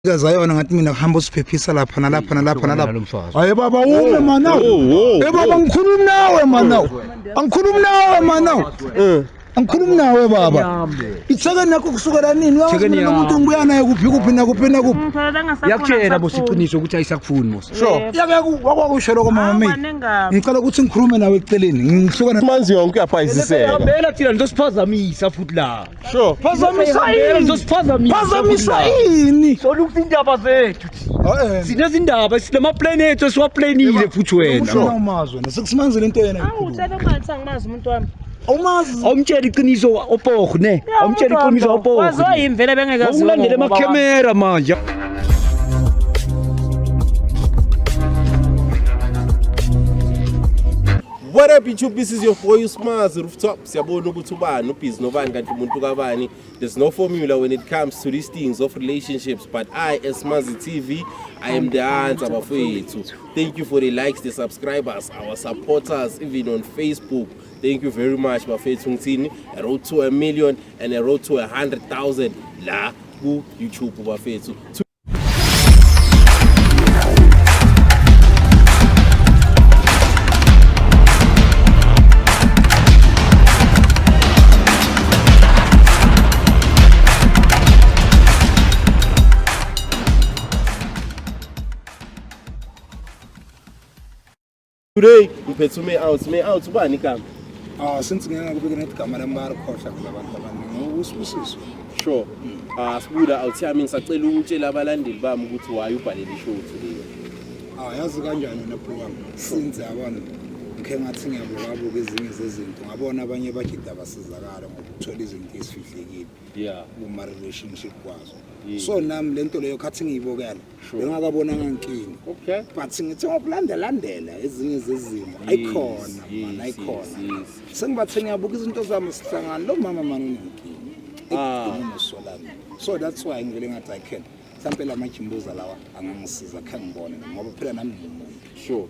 Kazayona ngathi mina ngihamba usiphephisa lapha nalapha nalapha nalapha. Hayi baba ume manawo. Baba ngikhuluma nawe manawo. Angikhuluma nawe manawo. Angikhuluma nawe baba. Itheke nakho kusukela nini? Uyazi umuntu ngibuya naye kuphi nakuphi. Yakutshela bosiqiniso ukuthi ayisakufuni mos. Sure. Wakwakusho lokho mama mami. Ngicela ukuthi ngikhulume nawe eceleni. Ngihlukana manzi yonke uyaphayisiseka. Hambela thina nizosiphazamisa futhi la. Sure. Phazamisa yini? Solukuthi indaba zethu. Sinezindaba sinamaplanet esiwaplanile futhi wena. Usho umazwe nesikusimanzile into yena. Awutshela ukuthi angimazi umuntu wami. Awumazi. Awumtshela iqiniso opoho ne. Awumtshela iqiniso opoho. Wazoyimvele bengekazi. Ungilandele amakamera manje. What up YouTube, this is your boy Usmaz Rooftop. Siyabona ukuthi ubani ubhizi nobani kanti umuntu kabani. There's no formula when it comes to these things of relationships, but I as Mazi TV, I am the answer bafethu. Thank you for the likes, the subscribers, our supporters even on Facebook. Thank you very much bafethu ngithini. A road to 1 million and a road to 100,000 la ku YouTube bafethu. Today, ngiphethe out ubani igama? Since ngeke kubike netigama lambara khohla kulabantu abaningi. Usibusiso. Sure. Sibuda awuthami ngisacela ukutshela abalandeli bami ukuthi why ubhalele show today. Yazi kanjani na program? Since yabona ngeke ngathi ngiyabuka ezinye zezinto. Ngabona abanye bagida basizakala ngokuthola izinto ezifihlekile. Yeah. Kuma relationship kwazo. So nami lento leyo khathi ngiyibokela bengakabona ngankingi. Okay. But ngithi ngokulandela ezinye zezimo ayikhona mana ayikhona. Sengibathe ngiyabuka izinto zami sihlangana lo mama mani unenkingi. So that's why ngivele ngathi I can. Mhlambe la majimbuza lawa angangisiza kha ngibone ngoba phela nami ngimuntu. Sure.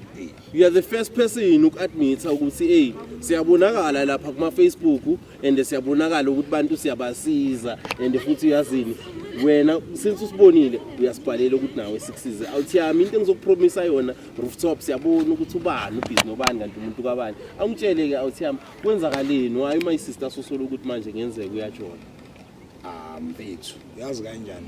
You are the first person uku-admit ukuthi hey siyabonakala lapha kuma Facebook and siyabonakala ukuthi bantu siyabasiza and futhi uyazini wena since usibonile uyasibhalela ukuthi nawe sikusize. Awuthiyami into engizokupromisa yona Rooftop siyabona ukuthi ubani ubhizi nobani kanti umuntu kabani. Angitshele ke awuthiyami kwenzakaleni why my sister sosolo ukuthi manje ngenzeke uyatshona. Mfethu yazi kanjani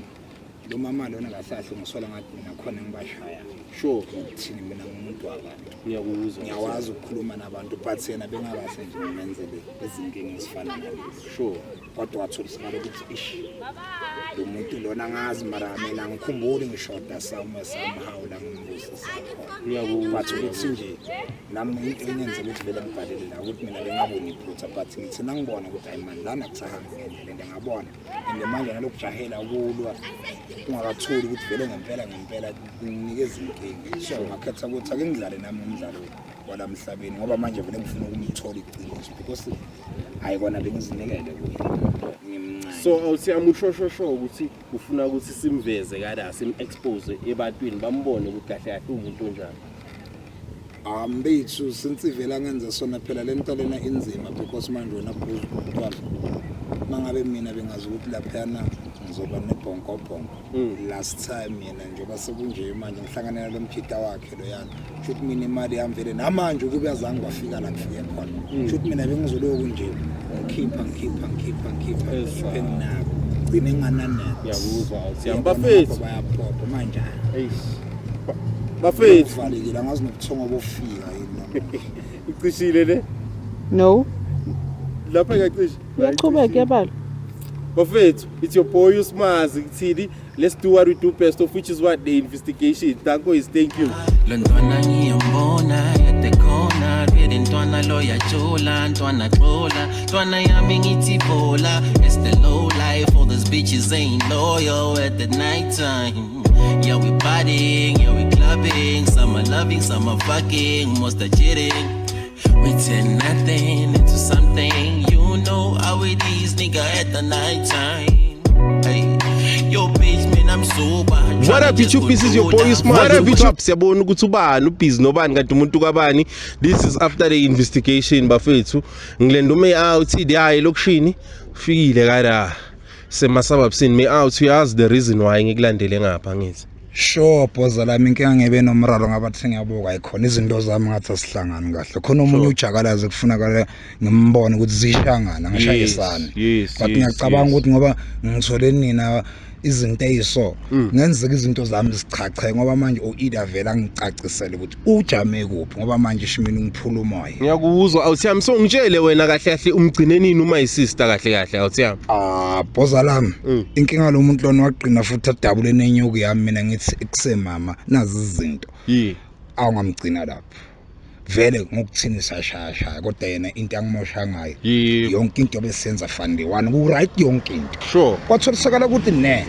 lo mama lona kahlahle ngisola ngathi mina khona ngibashaya. Sure. Thini mina ngumuntu wabantu. Ngiyakuzwa. Ngiyawazi ukukhuluma nabantu but yena bengabase nje ngimenzele izinkinga ezifana nalezi. Sure. Kodwa wathola isikalo ukuthi ish lo muntu lona ngazi mara mina ngikhumbule ngishoda somehow la ngimbusa sakho. Ngiyakuzwa. But ukuthi nje nami into enyenza ukuthi vele ngibhalele la ukuthi mina bengaboni iphutha but ngithi nangibona ukuthi hayi man lana kusahambe ngendlela ngabona ende manje nalokujahela ukulwa ungakatholi ukuthi vele ngempela nginikeza inkinga. So ngakhetha ukuthi ake ngidlale nami umdlalo wala emhlabeni ngoba manje vele ngifuna ukumthola iqiniso because ayikona bengizinikele kuye. So awuthiyami ushosho ukuthi ufuna ukuthi simveze kada sim-expose ebantwini bambone ukuthi kahle kahle umuntu onjani. Mbethu since ivela ngenza sona phela lento lena inzima because manje wena buza mangabe mina bengazi ukuthi laphana ngizoba nebhonko. Last time yena njengoba sekunje manje ngihlanganela lo mphita wakhe lo yana futhi mina imali yami vele namanje ukube yazange wafika la ngifike khona futhi mina bengizoloku nje ngikhipha nginako gcine ngananethe. Ngiyakuzwa awuthiyami bafethu bayaphopha manje bafethu valekile angazi nokuthonga bofika yini. Ucishile le? No. Lapha ngiyacisha. Uyaqhubeka yabala. Bafethu, it's your boy Usmaz Ngithini. Let's do what we do best, of which is what the investigation. Thank you. Londona ngiyambona at the corner, vele ntwana lo yajola, ntwana xola, ntwana yami ngithi bola. It's the low life, all those bitches ain't loyal at the night time. Yeah, we partying, yeah, we clubbing, some are loving, some are fucking, most are cheating. We turn nothing into something, you know how it is, nigga, at the night time. Hey, yo bitch, man, I'm sober. What up YouTube, this is your boy Usmaz. What up YouTube, siyabona ukuthi ubani ubhizi nobani kanti umuntu kabani. This is after the investigation bafethu. Ngilenda ume out the hayi lokushini fikile kada. semasababsini me out uyazi the reason why ngikulandele ngapha ngithi. Sure boza lami inkinga ngebe nomraro ngabathi ngiyabuka ikhona izinto zami ngathi asihlangani kahle khona umunye ujakalaze kufunakala ngimbone ukuthi zishangana ngishayisana but ngiyacabanga ukuthi ngoba ngithole nina izinto eyiso ngenzeka izinto zami zichache ngoba manje uIda vela ngicacisele ukuthi ujame kuphi ngoba manje shimini ngiphula umoya. Ngiyakuzwa awuthiyami so ngitshele wena kahle kahle umgcine nini uma isister kahle kahle awuthiyami. Boza lami inkinga lo muntu lona waqina futhi adabule nenyuku yami mina ngithi ekusemama nazi izinto awungamgcina lapho vele ngokuthini sashaya kodwa yena into angimosha ngayo yonke into besenza fandi one ku right yonke into sure kwatholisakala ukuthi ne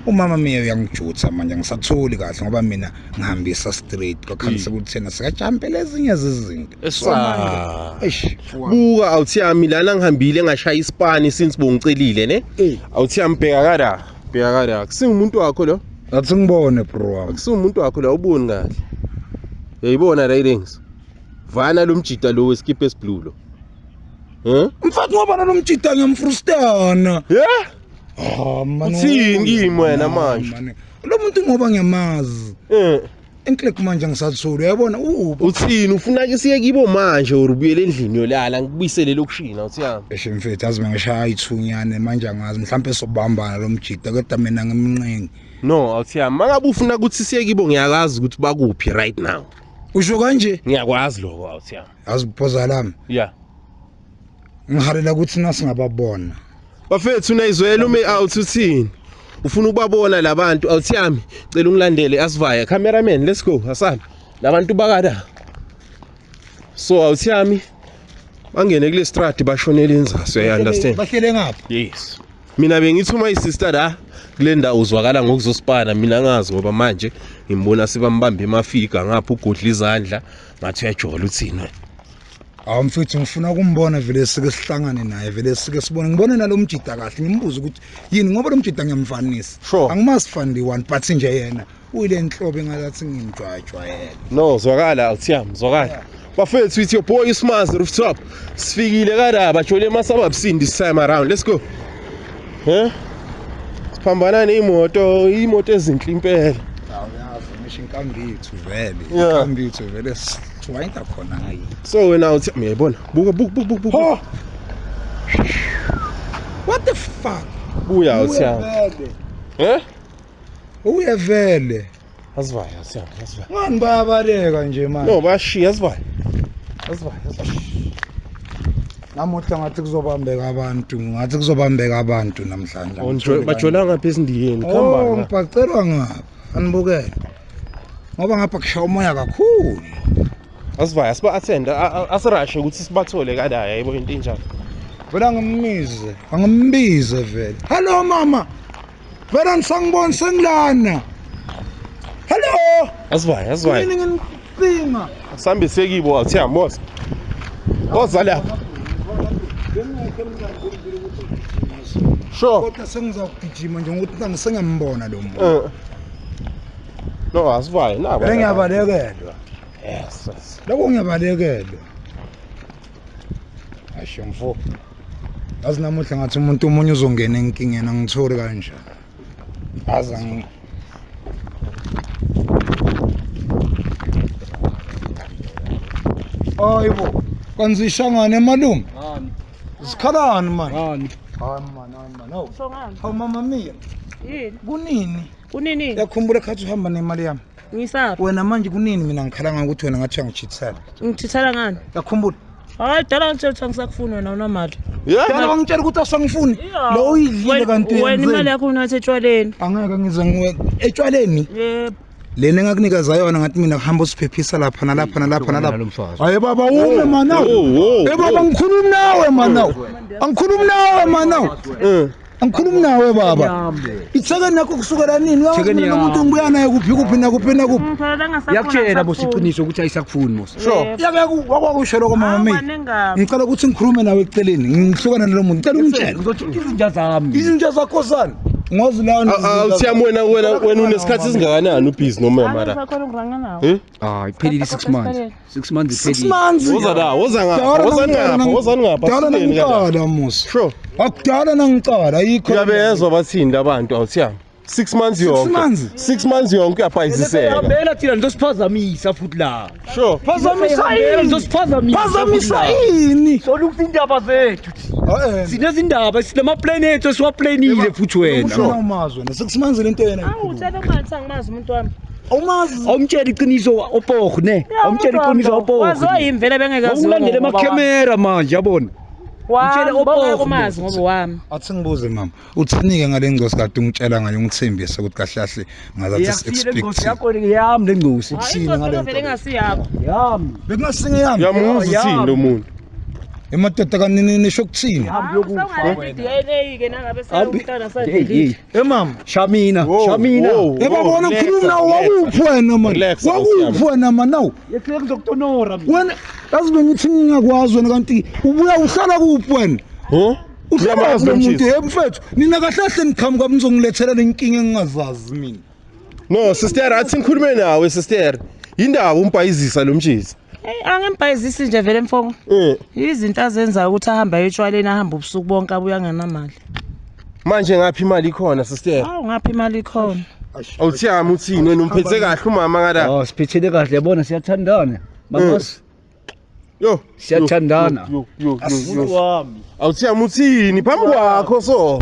umama miyo uyangijutha manje ngisathuli kahle ngoba mina ngihambisa straight kwakhambisa ukuthi thena sikajampela ezinye zezinto buka awuthiyami lana ngihambile ngashaya ispani since bongicelile ne awuthiyami bheka kada kusingumuntu wakho lo athi ngibone bro wami kusingumuntu wakho la uboni kahle uyayibona ratings vana lo mjita lo weskipe esblue lo mfati ngoba lo mjita ngiyamfrustana man uthini kimi wena manje lo muntu ngoba ngiyamazi enklik manje ngisathula uyabona uthini ufuna ke siye kibo manje urubuyele endlini yolala ngikubuyisele lokushina uthiyami mfethu azi ngishaya ithunyane manje angazi mhlambe sobambana lo mjita kodwa mina ngimnqingi no awuthiyami mangabe ufuna ukuthi siye kibo ngiyakazi ukuthi bakuphi right now usho kanje ngiyakwazi lokho awuthiyami aziphoza lami ngihalela ukuthi nasingababona bafethu unayizwela ume out uthini ufuna ukubabona labantu awuthiyami cela ungilandele asivaya cameraman let's go asami labantu bakada so awuthiyami bangene kule strati bashonela inzaso you understand bahlele ngapha yes mina bengithi uma isister la kule ndawo uzwakala ngokuzosipana mina ngazi ngoba manje ngimbona sibambamba emafiga ngapha ugodla izandla ngathi uyajola uthini mfethu ngifuna ukumbona vele sike sihlangane naye vele sike sibone ngibone nalomjida kahle ngimbuza ukuthi yini ngoba lomjida ngiyamfanisa angimazifandi one but nje yena uyile inhlobo engalathi ngimjwajwayela no zwakala awuthiyami zwakala bafethu with your boy Smazi Rooftop sifikile kada bajole emasababsini this time around let's go siphambana neimoto ezinhle impela ngisho inkambithu vele wayinta khona ngayi so wena uthi uyayibona buka what the fuck buya uthiyami uyevele asivaya ngani bayabaleka nje manje no bashiya asivaya namuhla ngathi kuzobambeka abantu namhlanje bajola ngapha esindiyeni khamba ngibhacelwa ngapha anibukele ngoba ngapha kushaya umoya kakhulu asivaya siba attend asirashe ukuthi sibathole kada yayibo into enjalo vela angimbize vele hello mama vela nisangibona sengilana hello asivaya yini ngipinga sambise kibo awuthiyami boss oza lapha sure kodwa sengizawugijima nje ngokuthi ngisengiyambona lo muntu no asivaya nabo ngiyabalekelwa yes lokho ngiyabalekelwa asho mfo azi namuhla ngathi umuntu omunye uzongena enkingeni angithori kanjani azi ayibo kanzishangane emalume sikhalani manje hayi man hawu mama mia yini kunini yakhumbula ekhathi uhamba nemali yami ngisaphi wena manje kunini mina ngikhala ukuthi wena ngathi angijithela ngithithela ngani yakhumbula hayi dala ngitshela ngisakufuna wena unamali dala wangitshela ukuthi asangifuni lo uyidlile kanti wena imali yakho unathi etshwaleni angeke ngize ngiwe etshwaleni yebo lena engakunika yona ngathi mina ngihamba usiphephisa lapha nalapha hayi baba ume manawo baba ngikhuluma nawe manawo angikhulumi nawe baba ithekeni yakho kusukela nini umuntu ngibuya naye kuphi nakuphi yakutshela bosiqiniso ukuthi ayisakufuni mos sure wakwakusho lokho mama mimi ngicela ukuthi ngikhulume nawe eceleni ngihlukana nalo muntu ngicela ungitshele ngizothi izinja zami izinja zakho sana ngozi la awuthiyami wena unesikhathi singakanani ubhizi noma mara Sakhona ngiranga nawo. Hayi iphelile 6 months. 6 months 6 iphelile. months wozani ngapha dala nangicala musa sure akudala nangicala ayikho uyabezwa bathini labantu awuthiyami 6 months yonke 6 months yonke uyabhayizisela Hambela thina ndosiphazamisa futhi la. sure Phazamisa yini? phazamisa ini Solo ukuzindaba zethu. Sinezindaba sinamaplane ethu siwaplanile futhi wena. umazwe na 6 months lento yena Awu uthela umanzi angimazi umuntu wami. awumazi Awumtshela iqiniso opoho ne. Awumtshela iqiniso opoho. Wazoyimvela bengekazi. Awulandele amakamera manje yabona. Wamtshela opoho. okumazi ngoba wami. athi ngibuze mama uthinike ngale ngcosi kade ungitshela ngayo ngithembisa ukuthi kahle ngazathi Ngiyakufile ingosi expect yakho yami le ngosi. Hayi inkosi vele ngasiyakho. Yami. bekungasinge yami yamuza uthini lo muntu emadoda kanini nisho kuthini Sawungale DNA ke nangabe sewumntana sadlile. mama Shamina. ebabona ukukhuluma nawo wakuphi wena man Relax, wakuphi wena man nawo Yekhe ngizokutonora mina. wena yazi bengithi ngingakwazi wena kanti ubuya uhlala kuphi wena Uyamazi umuntu nomshisi yemfethu nina kahle kahle niqhamuka nizongilethela lenkinga engingazazi mina no sister athi ngikhulume nawe sister indaba umbhayizisa lo mshisi Hey angembhayizisi nje vele mfoko. Izinto azenza ukuthi ahambe ayetshwaleni ahamba ubusuku bonke abuya nganamali. manje ngaphi imali ikhona sister Awu ngaphi imali ikhona? awuthiyami uthini wena umphethe kahle umama ngala Oh siphethele kahle yabona siyathandana. Mamasi yo siyathandana. Umuntu wami awuthiyami uthini phambi kwakho so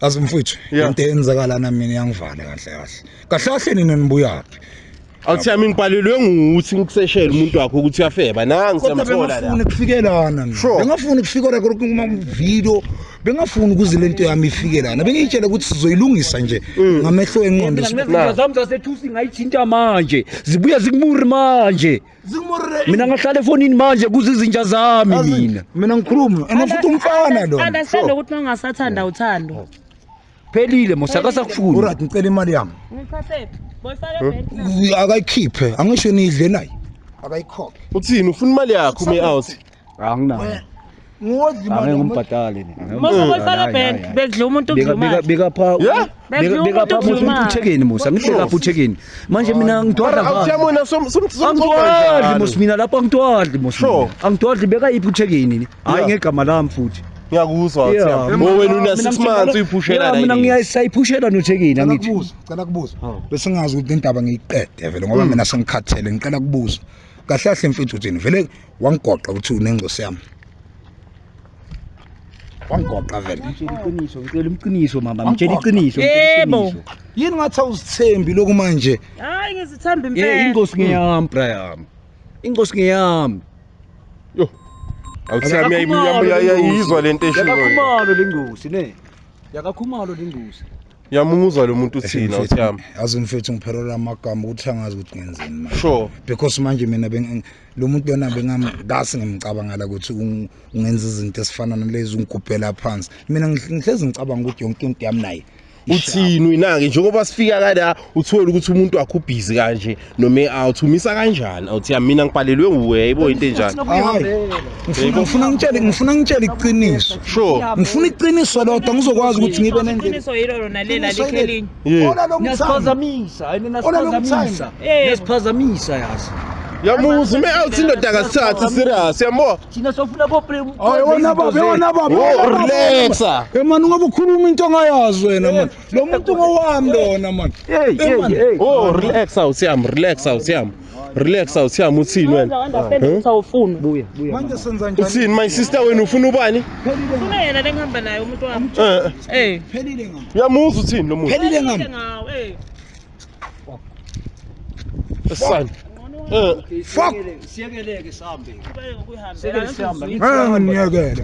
azi mfethu into enzakala na mina yangivala kahle kahle nina nibuyaphi awuthiyami ngibhalelwe ngukuthi ngikuseshele umuntu wakho ukuthi uyafeba nangi siyamthola la bengafuni ukufikelana Sure. bengafuni ukufikela kuma video bengafuni ukuze lento yami ifikelana bengiyitshela ukuthi sizoyilungisa nje ngamehlo enqondo Mina zami zasethusi ngayithinta manje. Zibuya zikumuri manje. Mina ngahlala efonini manje kuze izinja zami mina. mina ngikhuluma and futhi umfana lo Understand ukuthi ungasathanda uthando. Phelile mosakasa kufuna. urathi ngicela imali yami Ngithathe. Boyifake bank. akayikhiphe angisho nidle naye akayikhokhe uthini ufuna imali yakho ume out Anginayo. ngodli Angeke ngimbhadale Mase boyifake bank bekudla umuntu ukudluma. Bekapha bekapha umuntu uthekeni musa ngibeka lapha uthekeni manje mina ngidwadla awuthiyami wena angidwadli mos mina lapha ngidwadli mos Sure. angidwadli beka iphi uthekeni hayi ngegama lami futhi ngiyakuzwa awuthiyami wena una 6 months uyiphushela la mina ngiyayisayiphushela nothekeni angithi cela kubuza bese ngazi ukuthi indaba ngiyiqede vele ngoba mina sengikhathele ngicela kubuza kahle kahle mfethu uthini vele wangigoqa ukuthi unengosi yami wangigoqa vele iqiniso ngicela iqiniso mama ngitshela iqiniso Yebo. yini ngathi awuzithembi lokhu manje Hayi ngizithanda impela. ingosi ngiyami brayami ingosi ngiyami yo awuthiyami yayizwa lento eshiwo yakakhumalo lengosi ne yakakhumalo lengosi yamuzwa lo muntu uthini awuthiyami yazi mfethu ngiphelela amagama ukuthi angazi ukuthi ngenzeni manje sure because manje mina lo muntu yona bengasi ngimcabangala ukuthi ungenza izinto esifana nalezi ungikubhela phansi mina ngihlezi ngicabanga ukuthi yonke into yami naye uthini winake njengoba sifika kala uthola ukuthi umuntu wakho ubhizi kanje noma awuthumisa kanjani awuthiyami mina ngibhalelwe nguwe yayibo into enjani ngifuna ngitshele iqiniso sure ngifuna iqiniso lodwa ngizokwazi ukuthi ngibe nendlela Iqiniso yilo lona lela likhelinye. niyasiphazamisa ayini nasiphazamisa niyasiphazamisa yazi yamuza ume out indoda akasithatha serious yambo thina sofuna boplay wona baba relaxa man ungabe ukhuluma into ongayazi wena man lo muntu ngowami lona man hey relax awuthiyami relax awuthiyami uthini wena Understand ukuthi awufuni. buya manje senza njani uthini my sister wena ufuna ubani Ufuna yena lengihamba naye umuntu wami. phelile ngami yamuza uthini lo muntu phelile ngami Ngawe. son fuck siyekeleke sambe Ukuyihambela. ngiyekele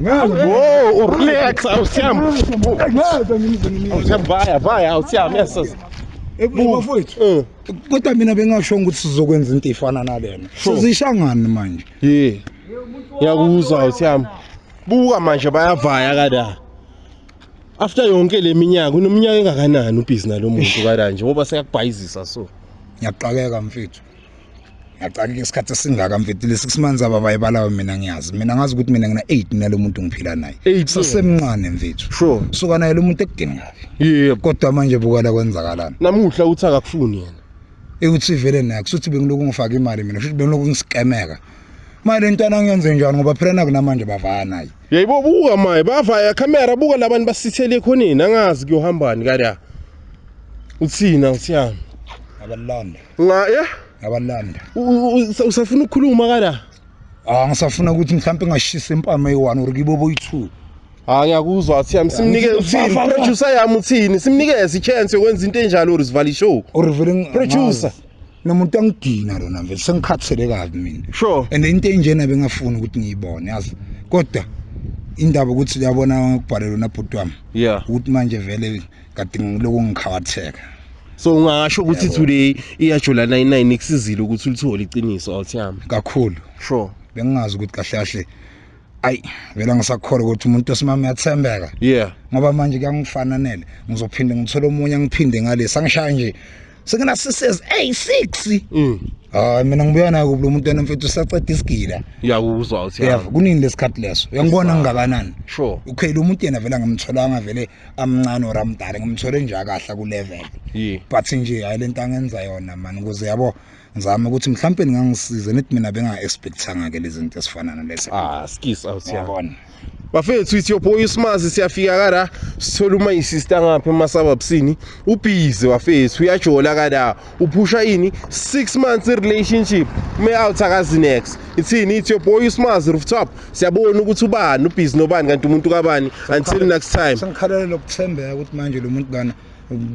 relax awuthiyami vaya awuthiyami yes bafowethu kodwa mina bengasho ukuthi sizokwenza into efana nalena sizishangani manje ngiyakuzwa awuthiyami buka manje bayavaya kada after yonke le minyaka unominyaka engakanani ubhizi nalo muntu kada nje ngoba sekakubhayizisa so ngiyaqhakeka mfethu ngacaka isikhathi esingaka mfethu lesi 6 months ababayibalayo mina ngiyazi mina ngazi ukuthi mina ngina 8 nalo muntu ngiphila naye sasemncane mfethu Sure. suka naye lo muntu ekudingayo Yebo. kodwa manje bukala kwenzakalana Namuhla uthi akakufuni yena. ekuthi vele naye kusuthi bengiloku ngifaka imali mina futhi bengiloku ngiskemeka manje lentwana ngiyenze njani ngoba phela naku namanje bavaya naye Yebo buka maye bavaya camera buka labantu basithele khonini angazi kuyohambani kada. Uthina uthiyami. abalanda Nga abalanda usafuna ukukhuluma kada? ngisafuna ukuthi mhlawumbe ngashisa impama eyi1 uri kibobo yi2 Ngiyakuzwa uthiyami simnikeze uthini producer yami uthini simnikeze ichance yokwenza into enjalo urisivali show. uri Producer. nomuntu angidina lona mfethu sengikhathele kabi mina Sure. and into enjena bengafuna ukuthi ngiyibone yazi kodwa indaba ukuthi uyabona ukubhalela nabhuti wami Yeah. ukuthi manje vele kade ngiloku ngikhawatheka So ungasho ukuthi today iyajula 99 ikusizile ukuthi ulithole iqiniso uthiyami. kakhulu Sure. bengazi ukuthi kahle kahle ayi vele ngisakholwa ukuthi umuntu osimama uyathembeka Yeah. ngoba manje kuyangifananele ngizophinde ngithola omunye ngiphinde ngalesi angishaya nje sengina sisez 6 hayi mina ngibuya naye kulo muntu wena mfethu usaceda isigila Ngiyakuzwa uthiyami. kunini lesikhathi leso uyangibona ngingakanani Sure. okay lo muntu yena vele ngamtholanga vele amncane oramdala ngimthole nje akahla ku level Yeah. but nje hayi lento angenza yona man ukuze yabo ngizama ukuthi mhlawumbe ngangisize nethi mina benga expectanga ke lezi zinto esifana nalezi Skis out here. yabona Bafethu ithi your boy uSmazi siyafika kada sithola uma isister ngapha emasababsini ubhizi bafethu uyajola kada uphusha ini 6 months relationship me out akazi next ithini ithi your boy uSmazi rooftop siyabona ukuthi ubani ubhizi nobani kanti umuntu kabani until next time sengikhalela lokuthembeka ukuthi manje lo muntu kana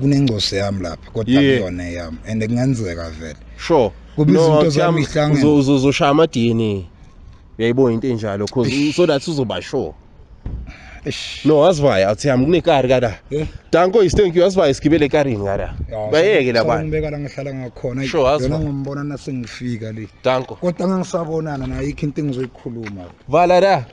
kunengcoso yami lapha kodwa kuyona yami and kungenzeka vele sure Kuba izinto zami ihlangene. uzoshaya ama DNA uyayibona into enjalo because so that uzoba sure no asivaya athi yami kunekari kada danko isithenki asivaya sigibele ekarini kada bayeke labantu ngibeka la ngihlala ngakhona Sure, azwa. yona ngimbona nasengifika le danko kodwa ngangisabonana nayo ikho into engizoyikhuluma vala la